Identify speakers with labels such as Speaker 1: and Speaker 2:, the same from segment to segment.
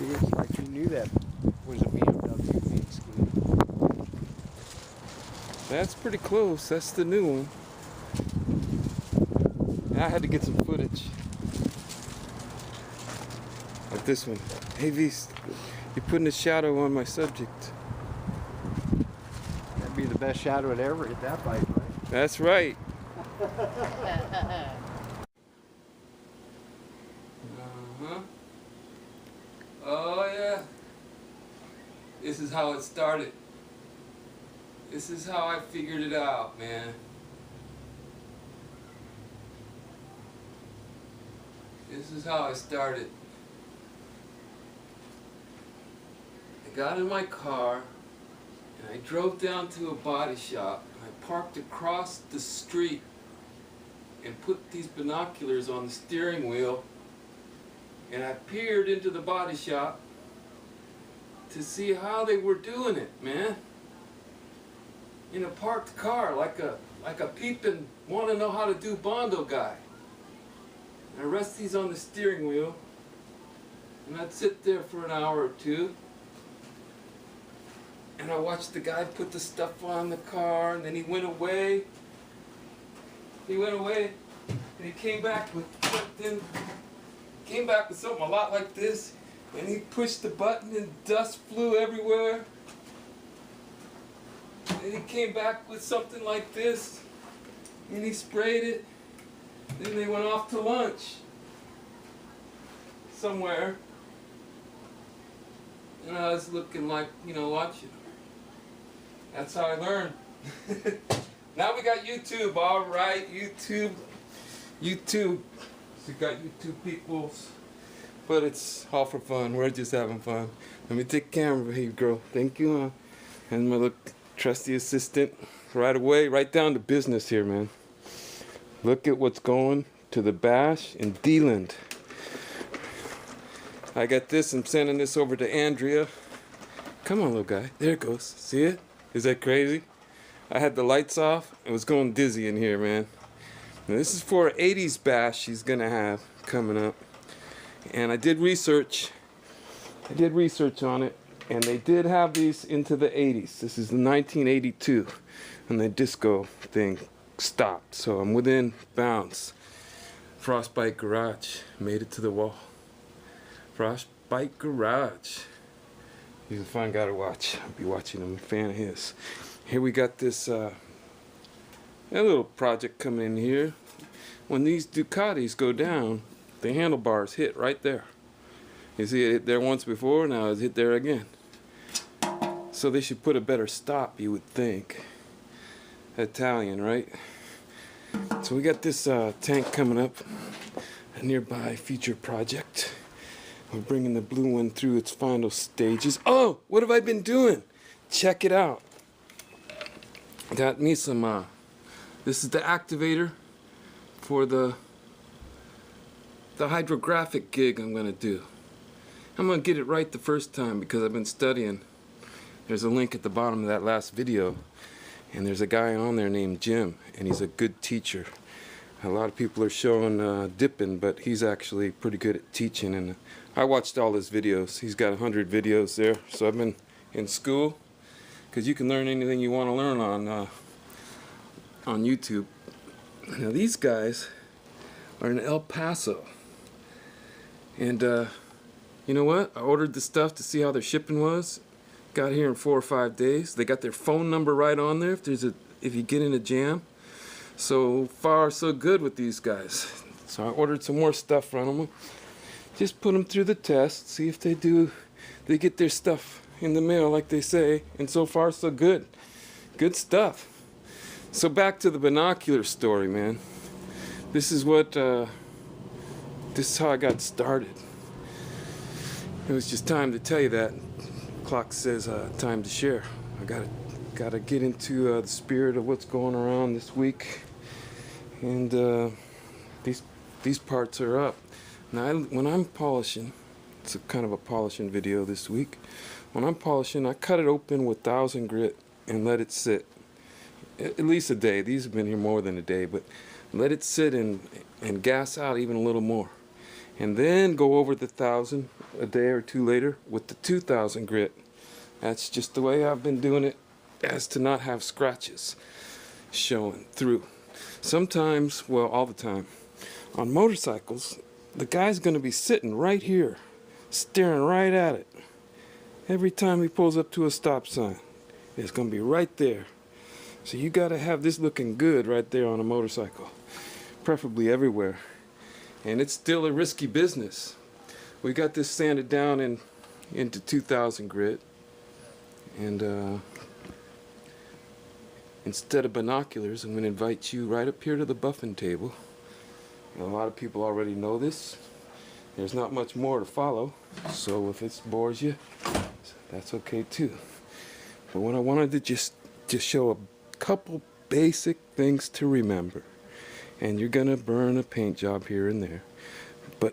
Speaker 1: See, it's like you knew that was a BMW paint scheme.
Speaker 2: That's pretty close. That's the new one. I had to get some footage of this one. Hey, V's, you're putting a shadow on my subject.
Speaker 1: That'd be the best shadow to ever hit that bike, right?
Speaker 2: That's right. Oh yeah. This is how it started. This is how I figured it out, man. This is how I started. I got in my car and I drove down to a body shop. I parked across the street and put these binoculars on the steering wheel, and I peered into the body shop to see how they were doing it, man. In a parked car, like a peeping, want to know how to do Bondo guy. And I rest these on the steering wheel, and I'd sit there for an hour or two, and I watched the guy put the stuff on the car, and then he went away. He went away, and he came back with something. Came back with something a lot like this, and he pushed the button, and dust flew everywhere. And he came back with something like this, and he sprayed it. Then they went off to lunch somewhere, and I was looking like, you know, watching. That's how I learned. Now we got YouTube, all right, YouTube. So we got YouTube peoples, but it's all for fun. We're just having fun. Let me take camera, hey girl. Thank you, huh? And my little trusty assistant, right away, right down to business here, man. Look at what's going to the bash in Leland. I got this. I'm sending this over to Andrea. Come on, little guy. There it goes. See it? Is that crazy? I had the lights off. It was going dizzy in here, man. Now, this is for an 80s bash she's gonna have coming up. And I did research. On it, and they did have these into the 80s. This is the 1982, and the disco thing stopped. So I'm within bounds. Frostbite Garage made it to the wall. Frostbite Garage. He's a fun guy to watch. I'll be watching him. I'm a fan of his. Here we got this a little project coming in here. When these Ducatis go down, the handlebars hit right there. You see it hit there once before, now it's hit there again. So they should put a better stop, you would think. Italian, right? So we got this tank coming up, a nearby future project. We're bringing the blue one through its final stages. Oh, what have I been doing? Check it out. Got me some, this is the activator for the hydrographic gig I'm gonna do. I'm gonna get it right the first time because I've been studying. There's a link at the bottom of that last video, and there's a guy on there named Jim, and he's a good teacher. A lot of people are showing dipping, but he's actually pretty good at teaching, and I watched all his videos. He's got 100 videos there, so I've been in school, because you can learn anything you want to learn on YouTube. Now these guys are in El Paso, and you know what? I ordered the stuff to see how their shipping was. Got here in 4 or 5 days. They got their phone number right on there if you get in a jam. So far so good with these guys. So I ordered some more stuff from them. Just put them through the test, see if they get their stuff in the mail like they say, and so far so good. Good stuff. So back to the binocular story, man. This is how I got started. It was just time to tell you that. Clock says time to share. I gotta get into the spirit of what's going around this week, and these parts are up. Now when I'm polishing, it's a kind of a polishing video this week. When I'm polishing, I cut it open with 1000 grit and let it sit at least a day. These have been here more than a day, but let it sit and gas out even a little more. and then go over the 1,000 a day or two later with the 2,000 grit. That's just the way I've been doing it, as to not have scratches showing through. Sometimes, well, all the time, on motorcycles, the guy's going to be sitting right here, staring right at it. Every time he pulls up to a stop sign, it's going to be right there. So you got to have this looking good right there on a motorcycle, preferably everywhere. And it's still a risky business. We got this sanded down into 2,000 grit, and instead of binoculars, I'm going to invite you right up here to the buffing table. And a lot of people already know this. There's not much more to follow, so if it bores you, that's okay too. But what I wanted to just show a couple basic things to remember. And you're gonna burn a paint job here and there, but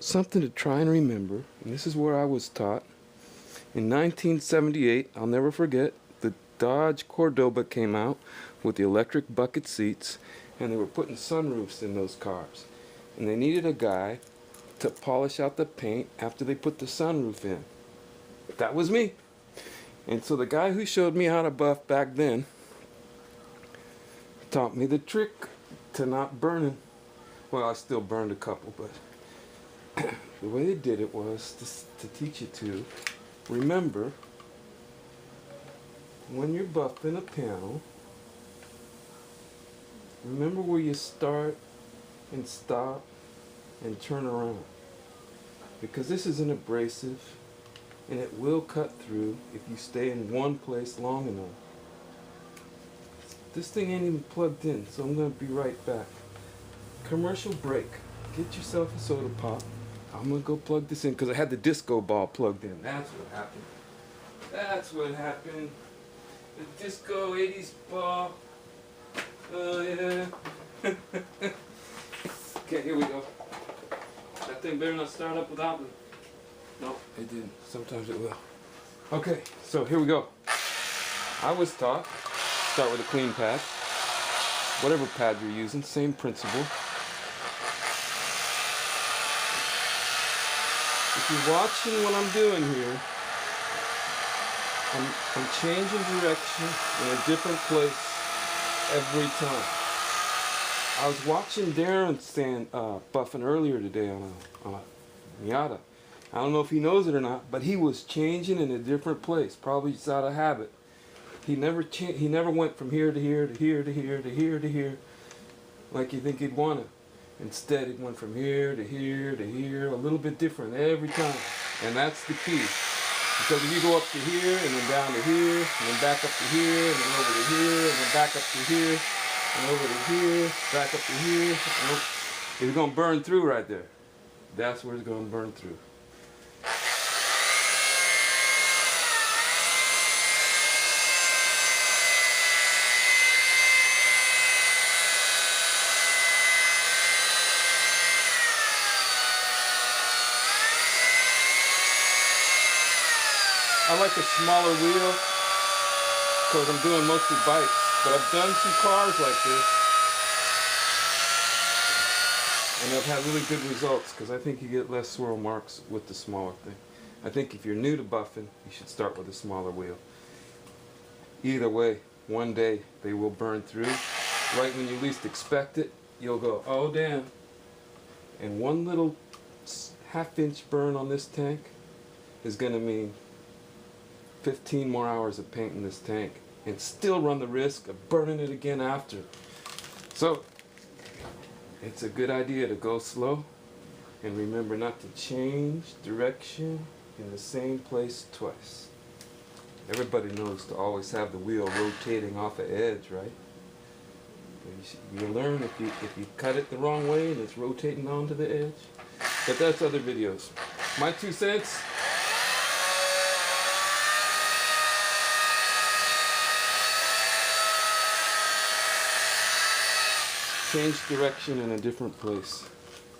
Speaker 2: something to try and remember, and this is where I was taught. In 1978, I'll never forget, the Dodge Cordoba came out with the electric bucket seats, and they were putting sunroofs in those cars. And they needed a guy to polish out the paint after they put the sunroof in. That was me. And so the guy who showed me how to buff back then taught me the trick to not burning. Well, I still burned a couple, but the way they did it was to teach you to remember when you're buffing a panel, remember where you start and stop and turn around. Because this is an abrasive and it will cut through if you stay in one place long enough. This thing ain't even plugged in, so I'm going to be right back. Commercial break. Get yourself a soda pop. I'm going to go plug this in because I had the disco ball plugged in. That's what happened. That's what happened. The disco 80s ball. Oh, yeah. Okay, here we go. That thing better not start up without me. No, it didn't. Sometimes it will. Okay, so here we go. I was taught, start with a clean pad. Whatever pad you're using, same principle. If you're watching what I'm doing here, I'm changing direction in a different place every time. I was watching Darren buffing earlier today on a Miata. I don't know if he knows it or not, but he was changing in a different place, probably just out of habit. He never went from here to here to here to here to here to here like you think he'd want to. Instead, it went from here to here to here, a little bit different every time. And that's the key. Because if you go up to here and then down to here, and then back up to here, and then over to here, and then back up to here, and over to here, back up to here, it's going to burn through right there. That's where it's going to burn through. I like a smaller wheel because I'm doing mostly bikes, but I've done some cars like this and I've had really good results because I think you get less swirl marks with the smaller thing. I think if you're new to buffing, you should start with a smaller wheel. Either way, one day they will burn through. Right when you least expect it, you'll go, oh damn. And one little half-inch burn on this tank is going to mean 15 more hours of paint in this tank and still run the risk of burning it again after. So it's a good idea to go slow and remember not to change direction in the same place twice. Everybody knows to always have the wheel rotating off an edge, right? But you learn if you cut it the wrong way and it's rotating onto the edge. But that's other videos. My 2 cents. Change direction in a different place.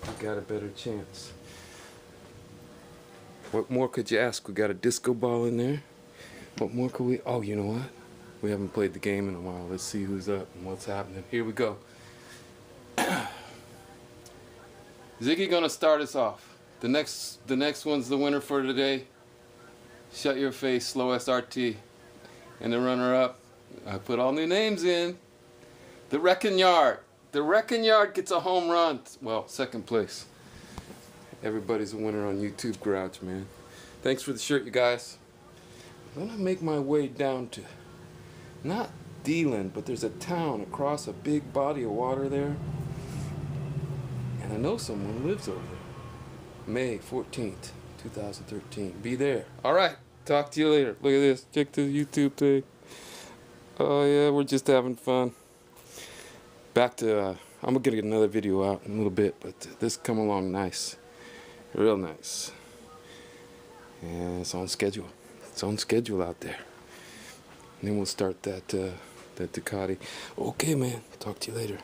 Speaker 2: You got a better chance. What more could you ask? We got a disco ball in there. What more could we? Oh, you know what? We haven't played the game in a while. Let's see who's up and what's happening. Here we go. Ziggy gonna start us off. The next one's the winner for today. Shut Your Face, Slow SRT. And the runner-up, I put all new names in. The Wrecking Yard. The Wrecking Yard gets a home run. Well, second place. Everybody's a winner on YouTube Garage, man. Thanks for the shirt, you guys. I'm gonna make my way down to, not Leland, but there's a town across a big body of water there. And I know someone lives over there. May 14th, 2013. Be there. Alright, talk to you later. Look at this. Check the YouTube thing. Oh yeah, we're just having fun. Back to, I'm gonna get another video out in a little bit, but this come along nice. Real nice. And it's on schedule. It's on schedule out there. And then we'll start that Ducati. Okay, man. Talk to you later.